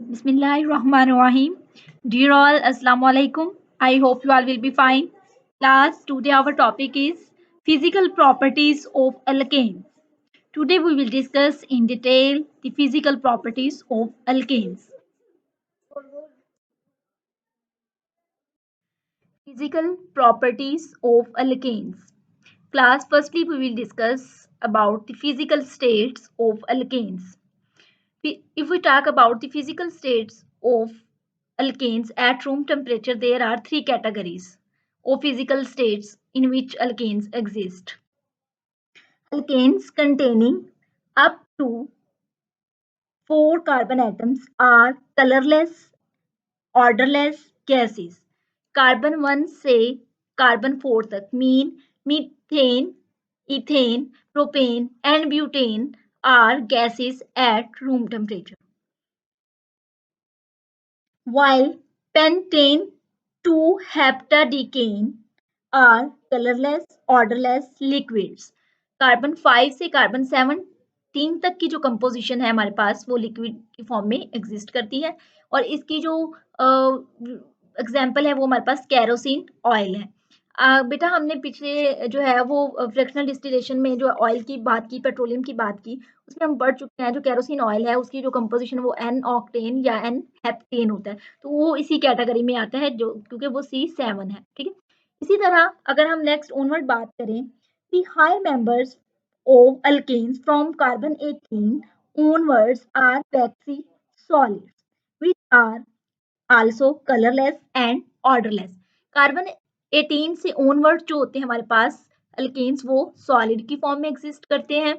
Bismillahirrahmanirrahim. Dear all, Assalamu alaikum. I hope you all will be fine. Class, today our topic is physical properties of alkanes. Today we will discuss in detail the physical properties of alkanes. Physical properties of alkanes. Class, firstly we will discuss about the physical states of alkanes. If we talk about the physical states of alkanes at room temperature, there are three categories of physical states in which alkanes exist. Alkanes containing up to 4 carbon atoms are colorless, odorless gases. Carbon 1 से carbon 4 तक mean methane, ethane, propane and butane are gases at room temperature. While pentane to heptadecane are colorless, odorless liquids. Carbon 5 से carbon 17 तक की जो composition है हमारे पास वो liquid की फॉर्म में एग्जिस्ट करती है और इसकी जो एग्जाम्पल है वो हमारे पास कैरोसिन ऑयल है। बेटा हमने पिछले जो है वो फ्रैक्शनल डिस्टिलेशन में जो ऑयल की बात की, पेट्रोलियम की बात की, उसमें हम बढ़ चुके हैं। जो कैरोसिन ऑयल है उसकी जो कंपोजिशन वो एन ऑक्टेन या एन हेप्टेन होता है, तो वो इसी कैटेगरी में आता है जो क्योंकि वो C7 है। ठीक है, इसी तरह अगर हम नेक्स्ट ओनवर्ड बात करें, the higher members of alkanes from carbon 18 onwards are waxy solids which are also colorless and odorless. Carbon 18 से onwards जो होते हैं हमारे पास अल्केन्स वो सॉलिड की फॉर्म में एग्जिस्ट करते हैं।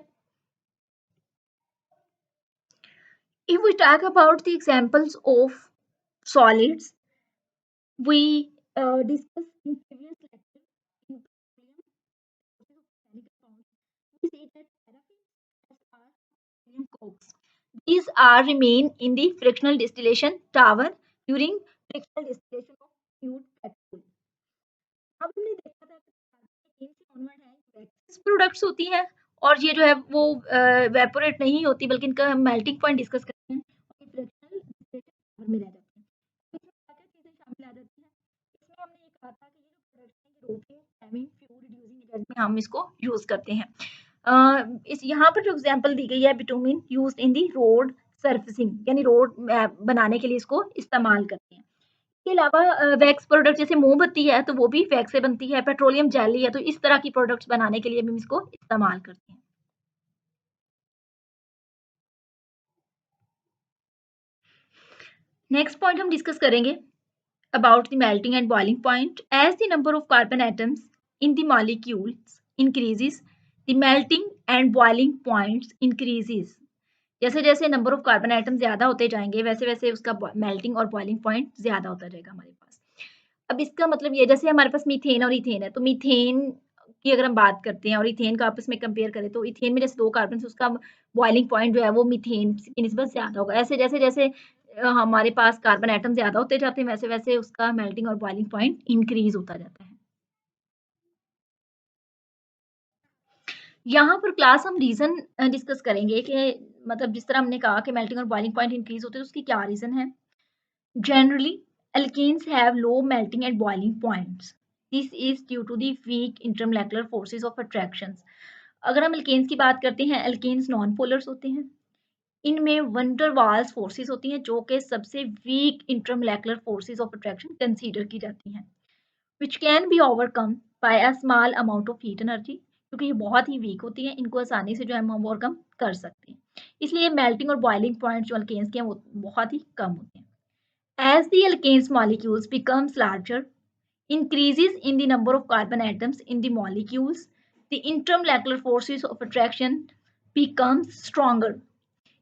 If we talk about the examples of solids, we discussed in previous lecture in we say that paraffin as cokes. These are remain in the frictional distillation tower during frictional distillation of crude petrol. अब हमने देखा था कि products होती हैं और ये जो है वो वेपोरेट नहीं होती बल्कि इनका हम मेल्टिंग पॉइंट डिस्कस करते हैं और ये फ्रैक्शनल डिस्टिलेशन में रह जाते हैं। इसमें क्या क्या चीजें शामिल आ जाती हैं? इसमें हमने ये कहा था कि ये जो प्रोडक्ट्स हैं ये रोके टाइमिंग फ्यूल रिड्यूसिंग एजेंट में हम इसको यूज करते हैं। इस यहाँ पर जो एग्जांपल दी गई है bitumen used in the road surfacing, यानी रोड बनाने के लिए इसको इस्तेमाल करते हैं। इसके अलावा वैक्स प्रोडक्ट जैसे मोमबत्ती है तो वो भी वैक्स से बनती है, पेट्रोलियम जेली है तो इस तरह की प्रोडक्ट्स बनाने के लिए भी हम इसको इस्तेमाल करते हैं। नेक्स्ट पॉइंट हम डिस्कस करेंगे about the melting and boiling point. As the number of carbon atoms in the molecules increases, the melting and boiling points increases. जैसे जैसे नंबर ऑफ कार्बन एटम ज्यादा होते जाएंगे वैसे वैसे उसका मेल्टिंग और बॉइलिंग पॉइंट ज्यादा होता जाएगा हमारे पास। अब इसका मतलब ये जैसे हमारे पास मीथेन और इथेन है, तो मीथेन की अगर हम बात करते हैं और इथेन का आपस में कंपेयर करें तो इथेन में जैसे 2 कार्बन से उसका बॉइलिंग पॉइंट जो है वो मीथेन की निस्बत ज्यादा होगा। ऐसे जैसे जैसे हमारे पास कार्बन एटम ज्यादा होते जाते हैं वैसे वैसे उसका मेल्टिंग और बॉइलिंग पॉइंट इंक्रीज होता जाता है। यहाँ पर क्लास हम रीजन डिस्कस करेंगे कि मतलब जिस तरह हमने कहा कि मेल्टिंग और बॉइलिंग पॉइंट इंक्रीज होते हैं तो उसकी क्या रीजन है। Generally alkenes have low melting and boiling points. This is due to the weak intermolecular forces of attractions. अगर हम alkenes की बात करते हैं, alkenes नॉन पोलर्स होते हैं। इनमें वंडर वाल्स फोर्सेस होती हैं जो कि सबसे weak intermolecular forces of attraction consider की जाती हैं, which can be overcome by a small amount of heat energy. क्योंकि ये बहुत ही वीक होती हैं, इनको आसानी से जो है हम ओवरकम कर सकते हैं, इसलिए मेल्टिंग और बॉइलिंग पॉइंट जो अल्केन्स के हैं वो बहुत ही कम होते हैं। As the alkanes molecules becomes larger, increases in the number of carbon atoms in the molecules, the intermolecular forces of attraction becomes stronger.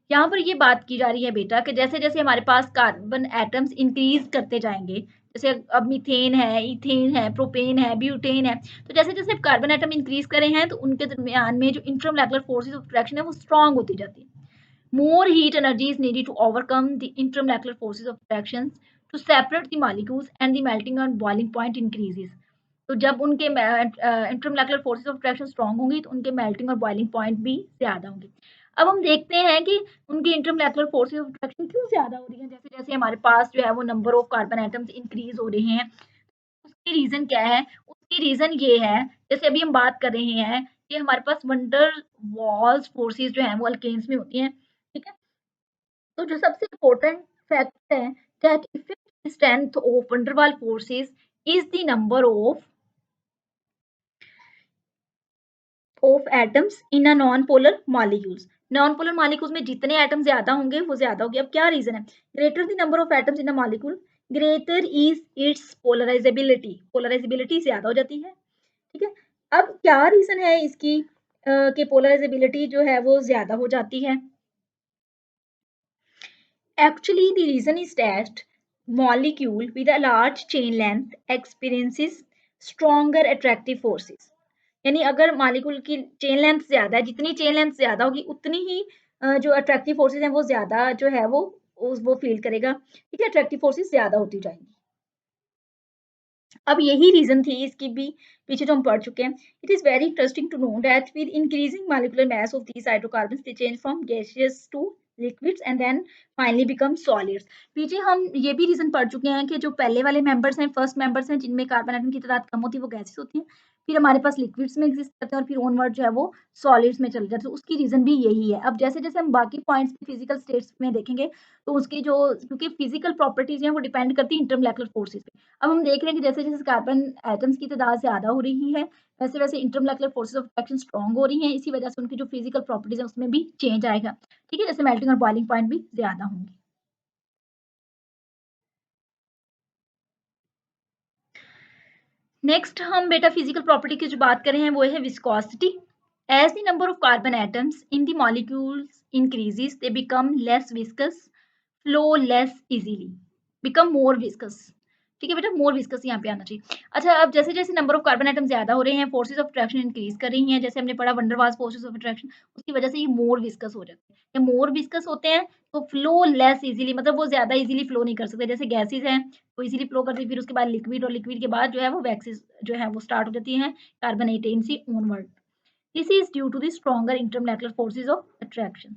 यहाँ पर ये बात की जा रही है बेटा कि जैसे जैसे हमारे पास कार्बन एटम्स इंक्रीज करते जाएंगे, जैसे अब मीथेन है, इथेन है, प्रोपेन है, ब्यूटेन है, तो जैसे जैसे कार्बन एटम इंक्रीज करे हैं तो उनके दरमियान में जो इंटरमोलेकुलर फोर्सेस ऑफ अट्रैक्शन है वो स्ट्रांग होती जाती है। More heat energy is needed to overcome the intermolecular forces of attraction to separate the molecules and the melting and boiling point increases. तो जब उनके इंटरमोलेकुलर फोर्सेस ऑफ अट्रैक्शन स्ट्रांग होंगी तो उनके मेल्टिंग और बॉइलिंग पॉइंट भी ज्यादा होंगे। अब हम देखते हैं कि उनकी इंटरमोलेक्युलर फोर्सेस ऑफ अट्रैक्शन क्यों ज़्यादा हो रही हैं, जैसे-जैसे हमारे पास जो है वो number of carbon atoms increase हो रहे हैं। उसकी रीज़न क्या है? उसकी रीज़न ये है, जैसे अभी हम बात कर रहे हैं कि हमारे पास वंडर वॉल्स फोर्सेस जो हैं वो अल्केन्स में होती हैं, ठीक है? तो जो सबसे इम्पोर्टेंट फैक्ट है that effective strength of wonder wall forces is the number of atoms in a non polar molecules. Non polar molecules में जितने एटम ज्यादा होंगे वो ज्यादा होगी। अब क्या रीजन है? Greater the number of atoms in a molecule, greater is it's polarisability. Polarisability ज्यादा हो जाती है, ठीक है। अब क्या रीजन है इसकी कि पोलराइजेबिलिटी जो है वो ज्यादा हो जाती है? Actually, the reason is that molecule with a large chain length experiences stronger attractive forces. यानी अगर मॉलिक्यूल की चेन लेंथ ज्यादा है, जितनी चेन लेंथ ज्यादा होगी उतनी ही जो अट्रैक्टिव फोर्सेस हैं वो ज्यादा जो है वो फील करेगा, ठीक है। अट्रैक्टिव फोर्सेस ज्यादा होती जाएंगी। अब यही रीजन थी इसकी भी, पीछे जो हम पढ़ चुके हैं। It is very interesting to know that with increasing molecular mass of these hydrocarbons they change from gaseous to liquids and then finally become solids. पीछे हम ये भी रीजन पढ़ चुके हैं कि जो पहले वाले मेंबर्स हैं, फर्स्ट मेंबर्स हैं, जिनमें कार्बन एटम की तादाद कम होती है वो गैसेस होती हैं, फिर हमारे पास लिक्विड्स में एग्जिस्ट करते हैं और फिर ऑनवर्ड जो है वो सॉलिड्स में चले जाते हैं। तो उसकी रीजन भी यही है। अब जैसे जैसे हम बाकी पॉइंट्स फिजिकल स्टेट्स में देखेंगे तो उसकी जो, क्योंकि फिजिकल प्रॉपर्टीज हैं वो डिपेंड करती है इंटरमोलेक्युलर फोर्सेस पे। अब हम देख रहे हैं कि जैसे-जैसे कार्बन एटम्स की तादाद ज़्यादा हो रही है, वैसे-वैसे इंटरमोलेक्युलर फोर्सेस ऑफ अट्रैक्शन स्ट्रॉन्ग हो रही हैं, इसी वजह से उनकी जो फिजिकल प्रॉपर्टीज़ है उसमें भी चेंज आएगा, ठीक है? जैसे मेल्टिंग और बॉइलिंग पॉइंट भी ज़्यादा होंगे। नेक्स्ट हम बेटा फिजिकल प्रॉपर्टी की जो बात कर रहे हैं वो है viscosity. As the number of carbon atoms in the molecules increases they become less viscous, flow less easily, become more viscous. ठीक है बेटा, मोर विस्कस यहाँ पे आना चाहिए। अच्छा, अब जैसे जैसे नंबर ऑफ कार्बन एटम ज्यादा हो रहे हैं, फोर्सेज ऑफ अट्रैक्शन इंक्रीज कर रही हैं, जैसे हमने पढ़ा वंडरवाल्स फोर्सेज ऑफ अट्रैक्शन, उसकी वजह से ये मोर विस्कस हो जाते हैं। ये मोर विस्कस होते हैं तो फ्लो लेस इजीली, मतलब वो ज्यादा इजीली फ्लो नहीं कर सकते। जैसे गैसेज हैं वो इजीली फ्लो करती है, फिर उसके बाद लिक्विड, और लिक्विड के बाद जो है वो वैक्सीज जो है वो स्टार्ट हो जाती है कार्बन 18 से onward. This is due to the stronger intermolecular forces of attraction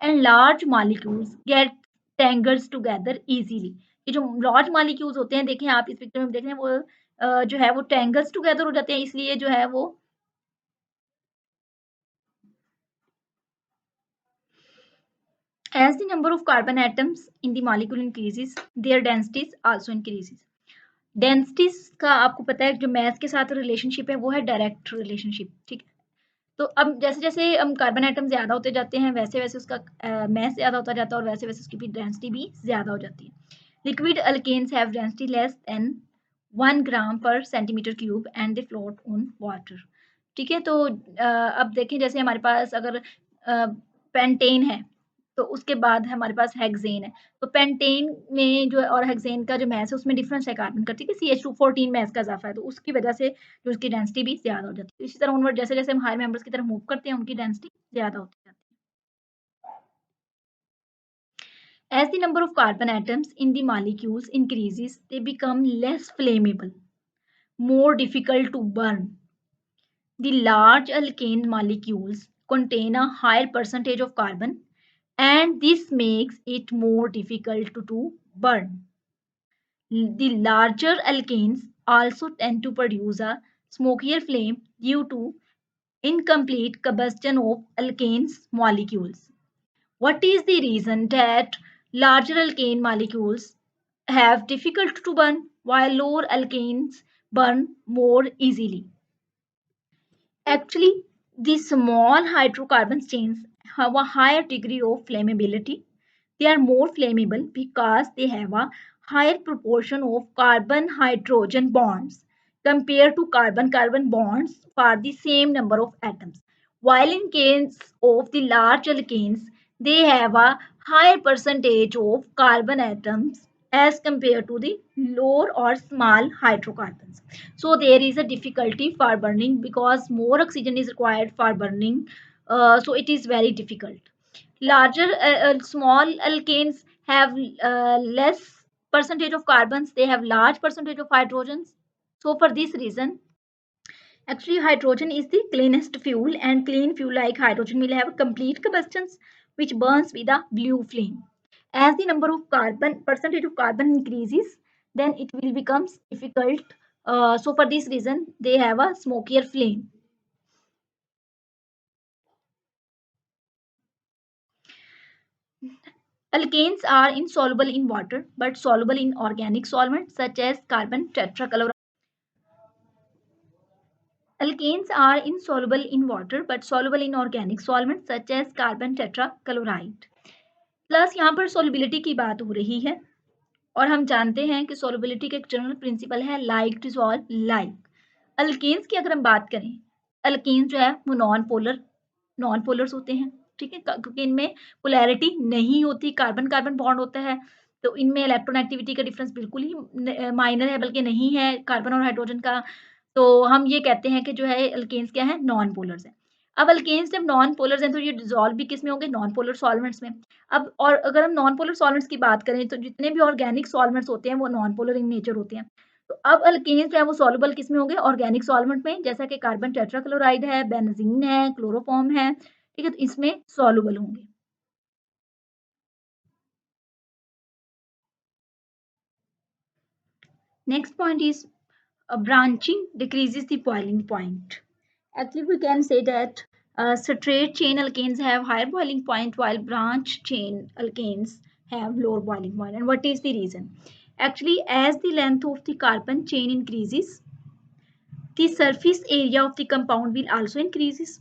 and large molecules get tangles together easily. ये जो लार्ज मॉलिक्यूल्स होते हैं, देखें आप इस पिक्चर में देख रहे हैं, वो जो है वो टैंगल्स टुगेदर हो जाते हैं, इसलिए जो है वो as the number of carbon atoms in the molecule increases their densities also increases। Densities का आपको पता है जो मैथ के साथ रिलेशनशिप है वो है डायरेक्ट रिलेशनशिप, ठीक है। तो अब जैसे जैसे हम कार्बन आइटम ज्यादा होते जाते हैं वैसे वैसे उसका मैथ ज्यादा होता जाता है और वैसे वैसे उसकी भी डेंसिटी भी ज्यादा हो जाती है। Liquid alkanes have density less than 1 gram per centimetre cube and they float on water. ठीक है, तो अब देखें जैसे हमारे पास अगर पेंटेन है तो उसके बाद हमारे पास हेक्सेन है। तो पेंटेन में जो और हेक्सेन का जो मास है उसमें डिफरेंस है कार्बन का, ठीक है। CH2 14 मास का इजाफा है तो उसकी वजह से जो उसकी डेंसिटी भी ज्यादा हो जाती है। इसी तरह ऑनवर्ड जैसे जैसे हम हायर मेंबर्स की तरफ मूव करते हैं उनकी डेंसिटी ज्यादा होती जाती है। As the number of carbon atoms in the molecules increases, they become less flammable, more difficult to burn. The large alkane molecules contain a higher percentage of carbon, and this makes it more difficult to burn. The larger alkanes also tend to produce a smokier flame due to incomplete combustion of alkanes molecules. What is the reason that larger alkane molecules have difficult to burn while lower alkanes burn more easily? Actually, the small hydrocarbon chains have a higher degree of flammability. They are more flammable because they have a higher proportion of carbon-hydrogen bonds compared to carbon-carbon bonds for the same number of atoms. While in case of the large alkanes, they have a higher percentage of carbon atoms as compared to the lower or small hydrocarbons. So there is a difficulty for burning because more oxygen is required for burning. So it is very difficult. Larger small alkanes have less percentage of carbons. They have large percentage of hydrogens. So for this reason, Actually, hydrogen is the cleanest fuel, and clean fuel like hydrogen will have complete combustions, which burns with a blue flame. As the number of carbon percentage of carbon increases, then it will become difficult. So for this reason, they have a smokier flame. Alkanes are insoluble in water but soluble in organic solvents such as carbon tetrachloride. Alkanes are insoluble in water but soluble in organic solvents such as carbon tetrachloride. Plus यहाँ पर solubility की बात हो रही है और हम जानते हैं कि solubility का एक जनरल प्रिंसिपल है like dissolve like. अल्केन्स की अगर हम बात करें, अल्केन्स जो है वो नॉन पोलर्स होते हैं, ठीक है, क्योंकि इनमें पोलैरिटी नहीं होती, कार्बन कार्बन बॉन्ड होता है, तो इनमें इलेक्ट्रॉन एक्टिविटी का डिफरेंस बिल्कुल ही माइनर है, बल्कि नहीं है कार्बन और हाइड्रोजन का। तो हम ये कहते हैं कि जो है अल्केन्स क्या है, नॉन पोलर्स है। अब अल्केन्स जब नॉन पोलर्स हैं तो ये डिजोल्व भी किस में होंगे, नॉन पोलर सॉल्वेंट्स में। अब और अगर हम नॉन पोलर सॉल्वेंट्स की बात करें तो जितने भी ऑर्गेनिक सॉल्वेंट्स होते हैं वो नॉन पोलर इन नेचर होते हैं। तो अब अल्केन्स जो है वो सॉल्युबल किस में होंगे, ऑर्गेनिक सॉल्वेंट में, जैसा कि कार्बन टेट्राक्लोराइड है, बेंजीन है, क्लोरोफॉर्म है, ठीक है, तो इसमें सॉल्युबल होंगे। Next point is branching decreases the boiling point. Actually, we can say that straight chain alkanes have higher boiling point while branch chain alkanes have lower boiling point. And what is the reason? Actually, as the length of the carbon chain increases, the surface area of the compound will also increases.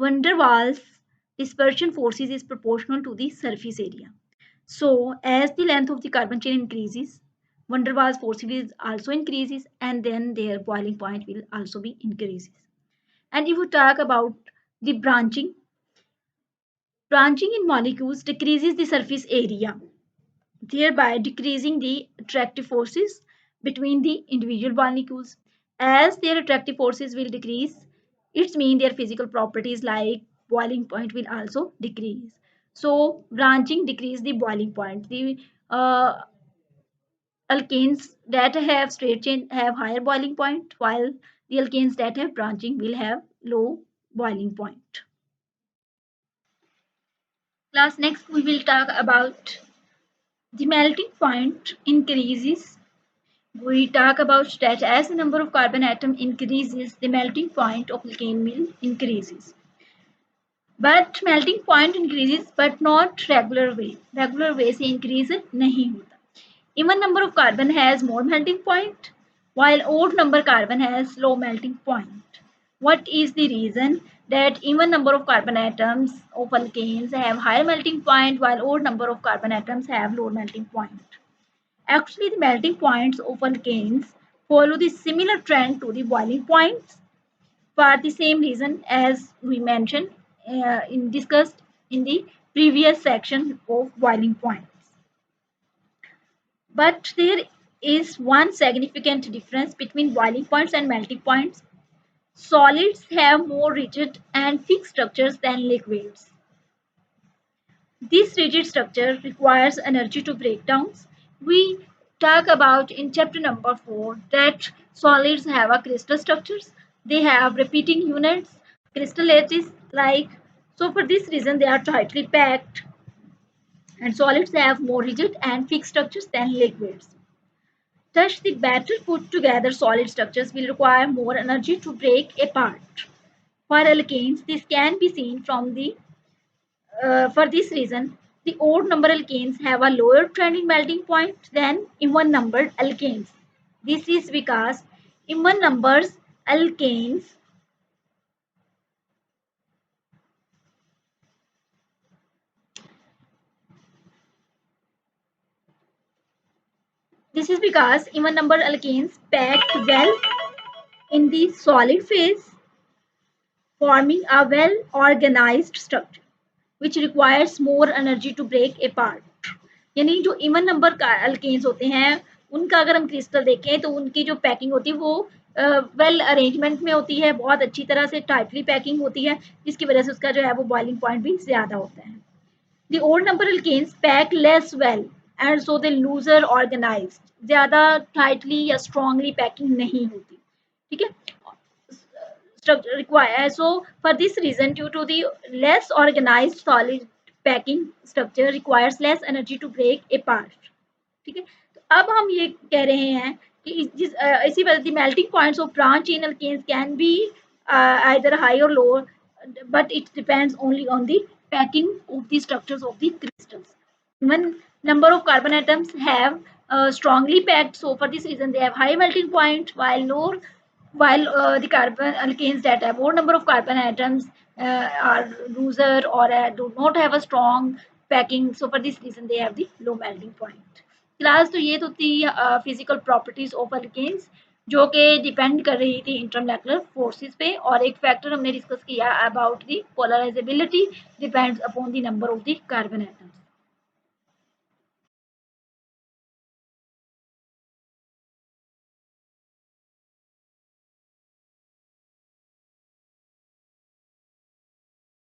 Van der Waals dispersion forces is proportional to the surface area. So as the length of the carbon chain increases, van der Waals force will also increases, and then their boiling point will also be increases. And if we talk about the branching in molecules decreases the surface area, thereby decreasing the attractive forces between the individual molecules. As their attractive forces will decrease, it means their physical properties like boiling point will also decrease. So branching decrease the boiling point. The alkanes that have straight chain have higher boiling point, while the alkanes that have branching will have low boiling point. Class, next we will talk about the melting point increases. We talk about that as the number of carbon atom increases, the melting point of alkane will increases. But melting point increases but not regular way. Regular way से increase नहीं होता. Even number of carbon has more melting point, while odd number carbon has low melting point. What is the reason that even number of carbon atoms of alkanes have higher melting point, while odd number of carbon atoms have low melting point? Actually, the melting points of alkanes follow the similar trend to the boiling points for the same reason as we mentioned discussed in the previous section of boiling points. But there is one significant difference between boiling points and melting points. Solids have more rigid and fixed structures than liquids. This rigid structure requires energy to break down. We talk about in chapter number 4 that solids have a crystal structures. They have repeating units, crystal lattice like. So for this reason they are tightly packed, and solids have more rigid and fixed structures than liquids. Thus, the better put together solid structures will require more energy to break apart. For alkanes, this can be seen from the for this reason, the odd number alkanes have a lower trend in melting point than even numbered alkanes. This is because even numbers alkanes this is because even number alkanes packed well in the solid phase, forming a well organized structure which requires more energy to break apart. यानी जो even number का alkanes होते हैं उनका अगर हम crystal देखें तो उनकी जो पैकिंग होती है वो वेल अरेंजमेंट में होती है, बहुत अच्छी तरह से टाइटली पैकिंग होती है, जिसकी वजह से उसका जो है वो बॉइलिंग पॉइंट भी ज़्यादा होता है. The odd number alkanes pack less well and so they looser organized. ज़्यादा टाइटली या स्ट्रांगली पैकिंग नहीं होती, ठीक है. structure require. So for this reason, due to the less organized solid packing structure requires less energy to break apart. ठीक है, तो अब हम ये कह रहे हैं कि इसी वजह melting points of branch in alkanes can be either high or low, but it depends only on the packing of the structures of the crystals. When number of carbon atoms have strongly packed, so for this reason they have high melting point, while lower, while the carbon alkanes that have more number of carbon atoms are looser or do not have a strong packing, so for this reason they have the low melting point. Class तो ये तो थी physical properties of alkanes जो कि depend कर रही थी इंटरमोलेकुलर forces पे, और एक फैक्टर हमने डिस्कस किया about the polarisability depends upon the number of the carbon atoms.